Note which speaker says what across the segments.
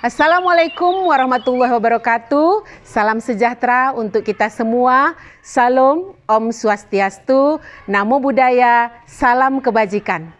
Speaker 1: Assalamualaikum warahmatullahi wabarakatuh. Salam sejahtera untuk kita semua. Salam, Om Swastiastu, Namo Buddhaya, salam kebajikan.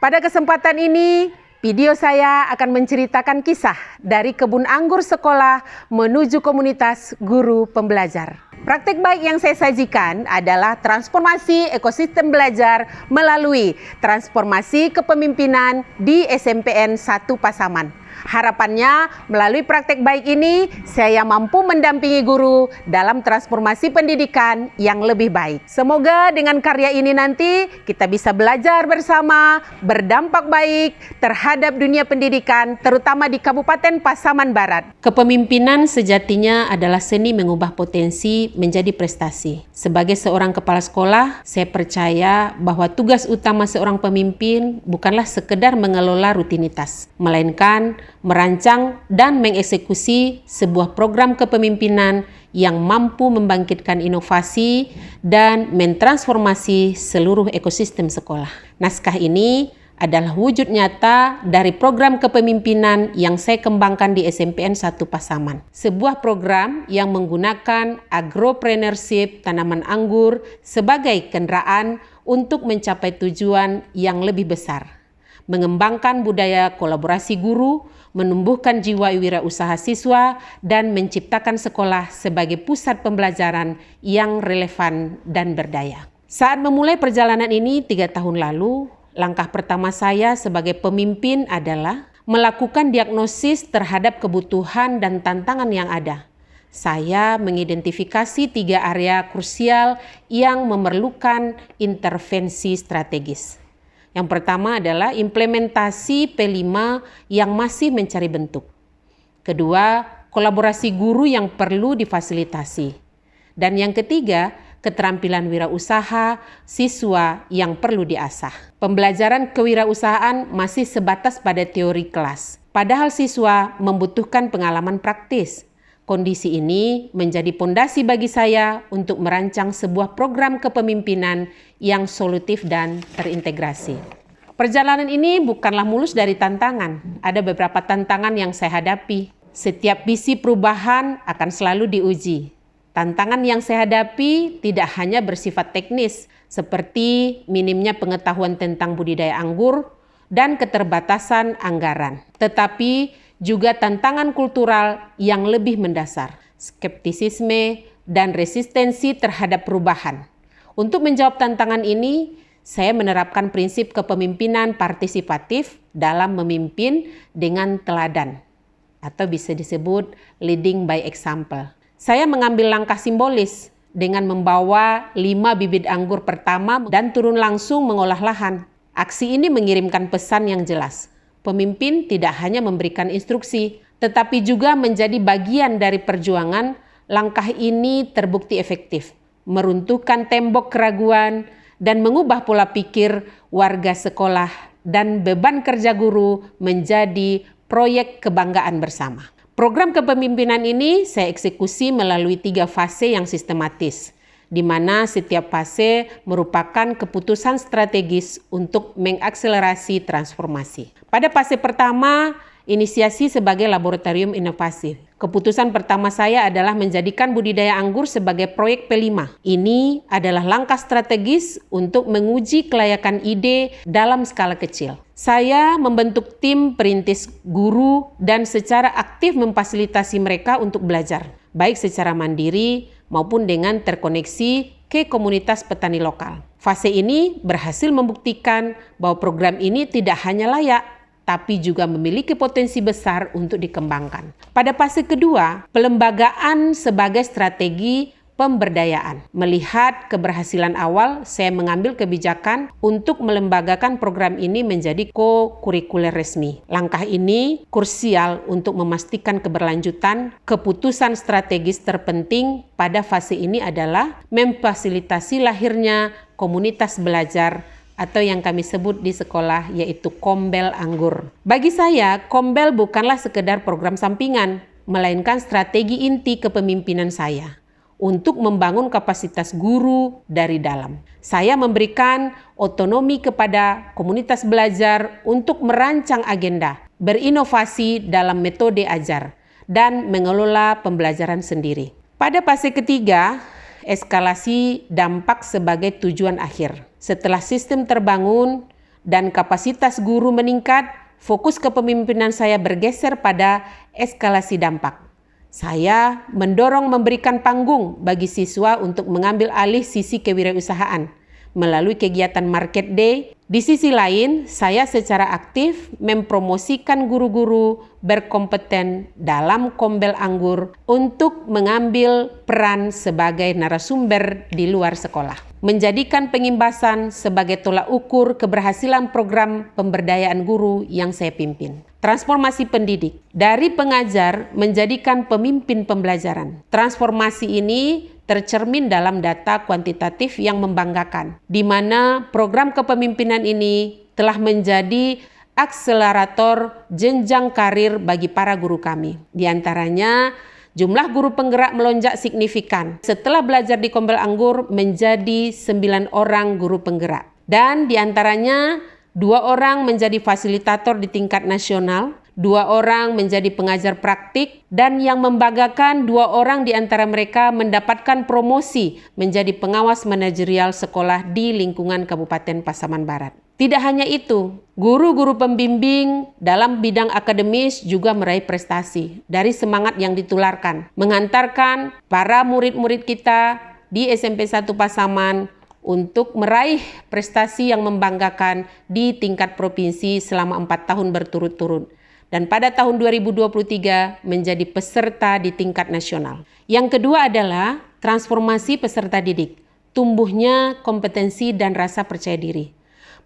Speaker 1: Pada kesempatan ini, video saya akan menceritakan kisah dari kebun anggur sekolah menuju komunitas guru pembelajar. Praktik baik yang saya sajikan adalah transformasi ekosistem belajar melalui transformasi kepemimpinan di SMPN 1 Pasaman. Harapannya, melalui praktek baik ini, saya mampu mendampingi guru dalam transformasi pendidikan yang lebih baik. Semoga dengan karya ini nanti kita bisa belajar bersama, berdampak baik terhadap dunia pendidikan, terutama di Kabupaten Pasaman Barat. Kepemimpinan sejatinya adalah seni mengubah potensi menjadi prestasi. Sebagai seorang kepala sekolah, saya percaya bahwa tugas utama seorang pemimpin bukanlah sekedar mengelola rutinitas, melainkan merancang dan mengeksekusi sebuah program kepemimpinan yang mampu membangkitkan inovasi dan mentransformasi seluruh ekosistem sekolah. Naskah ini adalah wujud nyata dari program kepemimpinan yang saya kembangkan di SMPN 1 Pasaman. Sebuah program yang menggunakan agropreneurship tanaman anggur sebagai kendaraan untuk mencapai tujuan yang lebih besar. Mengembangkan budaya kolaborasi guru, menumbuhkan jiwa wirausaha siswa, dan menciptakan sekolah sebagai pusat pembelajaran yang relevan dan berdaya. Saat memulai perjalanan ini 3 tahun lalu, langkah pertama saya sebagai pemimpin adalah melakukan diagnosis terhadap kebutuhan dan tantangan yang ada. Saya mengidentifikasi 3 area krusial yang memerlukan intervensi strategis. Yang pertama adalah implementasi P5 yang masih mencari bentuk. Kedua, kolaborasi guru yang perlu difasilitasi. Dan yang ketiga, keterampilan wirausaha siswa yang perlu diasah. Pembelajaran kewirausahaan masih sebatas pada teori kelas, padahal siswa membutuhkan pengalaman praktis. Kondisi ini menjadi pondasi bagi saya untuk merancang sebuah program kepemimpinan yang solutif dan terintegrasi. Perjalanan ini bukanlah mulus dari tantangan. Ada beberapa tantangan yang saya hadapi. Setiap visi perubahan akan selalu diuji. Tantangan yang saya hadapi tidak hanya bersifat teknis, seperti minimnya pengetahuan tentang budidaya anggur dan keterbatasan anggaran, tetapi juga tantangan kultural yang lebih mendasar, skeptisisme dan resistensi terhadap perubahan. Untuk menjawab tantangan ini, saya menerapkan prinsip kepemimpinan partisipatif dalam memimpin dengan teladan, atau bisa disebut leading by example. Saya mengambil langkah simbolis dengan membawa 5 bibit anggur pertama dan turun langsung mengolah lahan. Aksi ini mengirimkan pesan yang jelas. Pemimpin tidak hanya memberikan instruksi, tetapi juga menjadi bagian dari perjuangan. Langkah ini terbukti efektif, meruntuhkan tembok keraguan dan mengubah pola pikir warga sekolah, dan beban kerja guru menjadi proyek kebanggaan bersama. Program kepemimpinan ini saya eksekusi melalui 3 fase yang sistematis, di mana setiap fase merupakan keputusan strategis untuk mengakselerasi transformasi. Pada fase pertama, inisiasi sebagai laboratorium inovasi. Keputusan pertama saya adalah menjadikan budidaya anggur sebagai proyek P5. Ini adalah langkah strategis untuk menguji kelayakan ide dalam skala kecil. Saya membentuk tim perintis guru dan secara aktif memfasilitasi mereka untuk belajar, baik secara mandiri maupun dengan terkoneksi ke komunitas petani lokal. Fase ini berhasil membuktikan bahwa program ini tidak hanya layak, tapi juga memiliki potensi besar untuk dikembangkan. Pada fase kedua, pelembagaan sebagai strategi pemberdayaan. Melihat keberhasilan awal, saya mengambil kebijakan untuk melembagakan program ini menjadi co-kurikuler resmi. Langkah ini krusial untuk memastikan keberlanjutan. Keputusan strategis terpenting pada fase ini adalah memfasilitasi lahirnya komunitas belajar atau yang kami sebut di sekolah yaitu Kombel Anggur. Bagi saya, Kombel bukanlah sekedar program sampingan, melainkan strategi inti kepemimpinan saya untuk membangun kapasitas guru dari dalam. Saya memberikan otonomi kepada komunitas belajar untuk merancang agenda, berinovasi dalam metode ajar, dan mengelola pembelajaran sendiri. Pada fase ketiga, eskalasi dampak sebagai tujuan akhir. Setelah sistem terbangun dan kapasitas guru meningkat, fokus kepemimpinan saya bergeser pada eskalasi dampak. Saya mendorong memberikan panggung bagi siswa untuk mengambil alih sisi kewirausahaan melalui kegiatan Market Day. Di sisi lain, saya secara aktif mempromosikan guru-guru berkompeten dalam Kombel Anggur untuk mengambil peran sebagai narasumber di luar sekolah. Menjadikan pengimbasan sebagai tolak ukur keberhasilan program pemberdayaan guru yang saya pimpin. Transformasi pendidik, dari pengajar menjadikan pemimpin pembelajaran. Transformasi ini tercermin dalam data kuantitatif yang membanggakan, di mana program kepemimpinan ini telah menjadi akselerator jenjang karir bagi para guru kami. Di antaranya, jumlah guru penggerak melonjak signifikan. Setelah belajar di Kombel Anggur menjadi 9 orang guru penggerak. Dan di antaranya 2 orang menjadi fasilitator di tingkat nasional, 2 orang menjadi pengajar praktik, dan yang membanggakan 2 orang di antara mereka mendapatkan promosi menjadi pengawas manajerial sekolah di lingkungan Kabupaten Pasaman Barat. Tidak hanya itu, guru-guru pembimbing dalam bidang akademis juga meraih prestasi dari semangat yang ditularkan, mengantarkan para murid-murid kita di SMP 1 Pasaman untuk meraih prestasi yang membanggakan di tingkat provinsi selama 4 tahun berturut-turut. Dan pada tahun 2023 menjadi peserta di tingkat nasional. Yang kedua adalah transformasi peserta didik, tumbuhnya kompetensi dan rasa percaya diri.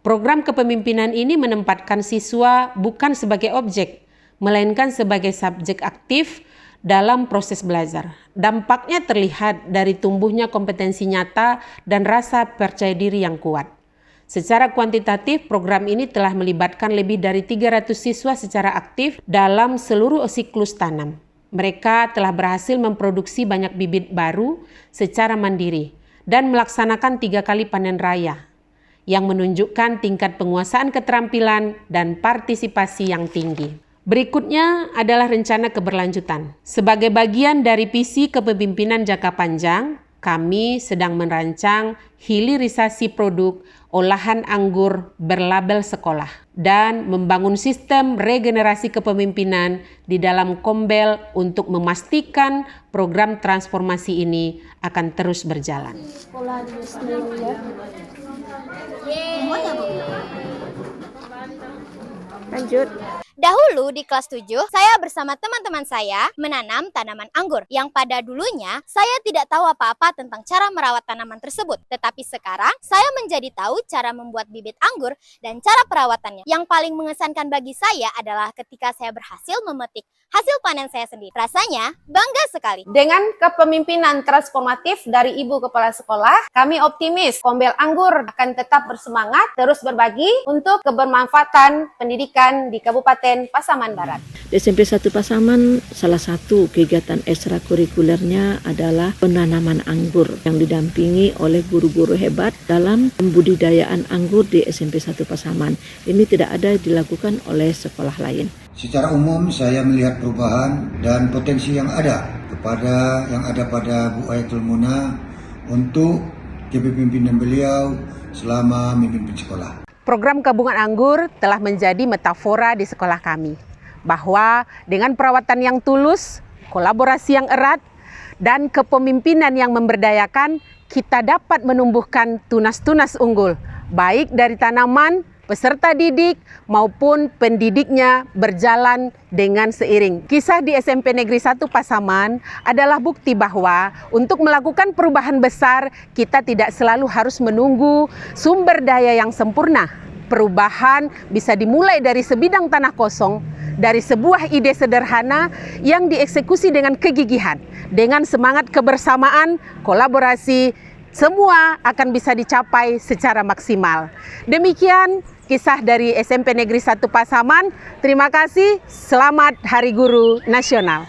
Speaker 1: Program kepemimpinan ini menempatkan siswa bukan sebagai objek, melainkan sebagai subjek aktif dalam proses belajar. Dampaknya terlihat dari tumbuhnya kompetensi nyata dan rasa percaya diri yang kuat. Secara kuantitatif, program ini telah melibatkan lebih dari 300 siswa secara aktif dalam seluruh siklus tanam. Mereka telah berhasil memproduksi banyak bibit baru secara mandiri dan melaksanakan 3 kali panen raya, yang menunjukkan tingkat penguasaan keterampilan dan partisipasi yang tinggi. Berikutnya adalah rencana keberlanjutan. Sebagai bagian dari visi kepemimpinan jangka panjang, kami sedang merancang hilirisasi produk olahan anggur berlabel sekolah dan membangun sistem regenerasi kepemimpinan di dalam Kombel untuk memastikan program transformasi ini akan terus berjalan.
Speaker 2: Sekolah di sendiri ya. Lanjut.
Speaker 3: Dahulu di kelas 7, saya bersama teman-teman saya menanam tanaman anggur yang pada dulunya saya tidak tahu apa-apa tentang cara merawat tanaman tersebut. Tetapi sekarang saya menjadi tahu cara membuat bibit anggur dan cara perawatannya. Yang paling mengesankan bagi saya adalah ketika saya berhasil memetik hasil panen saya sendiri. Rasanya bangga sekali.
Speaker 2: Dengan kepemimpinan transformatif dari Ibu Kepala Sekolah, kami optimis Kombel Anggur akan tetap bersemangat terus berbagi untuk kebermanfaatan pendidikan di Kabupaten Pasaman Barat.
Speaker 4: Di SMP 1 Pasaman, salah satu kegiatan ekstrakurikulernya adalah penanaman anggur yang didampingi oleh guru-guru hebat dalam pembudidayaan anggur di SMP 1 Pasaman. Ini tidak ada dilakukan oleh sekolah lain.
Speaker 5: Secara umum saya melihat perubahan dan potensi yang ada pada Bu Ayatul Muna untuk kepemimpinan beliau selama memimpin sekolah.
Speaker 1: Program Gabungan Anggur telah menjadi metafora di sekolah kami, bahwa dengan perawatan yang tulus, kolaborasi yang erat, dan kepemimpinan yang memberdayakan, kita dapat menumbuhkan tunas-tunas unggul, baik dari tanaman, peserta didik, maupun pendidiknya berjalan dengan seiring. Kisah di SMP Negeri 1 Pasaman adalah bukti bahwa untuk melakukan perubahan besar, kita tidak selalu harus menunggu sumber daya yang sempurna. Perubahan bisa dimulai dari sebidang tanah kosong, dari sebuah ide sederhana yang dieksekusi dengan kegigihan, dengan semangat kebersamaan, kolaborasi, semua akan bisa dicapai secara maksimal. Demikian kisah dari SMP Negeri 1 Pasaman. Terima kasih, selamat Hari Guru Nasional.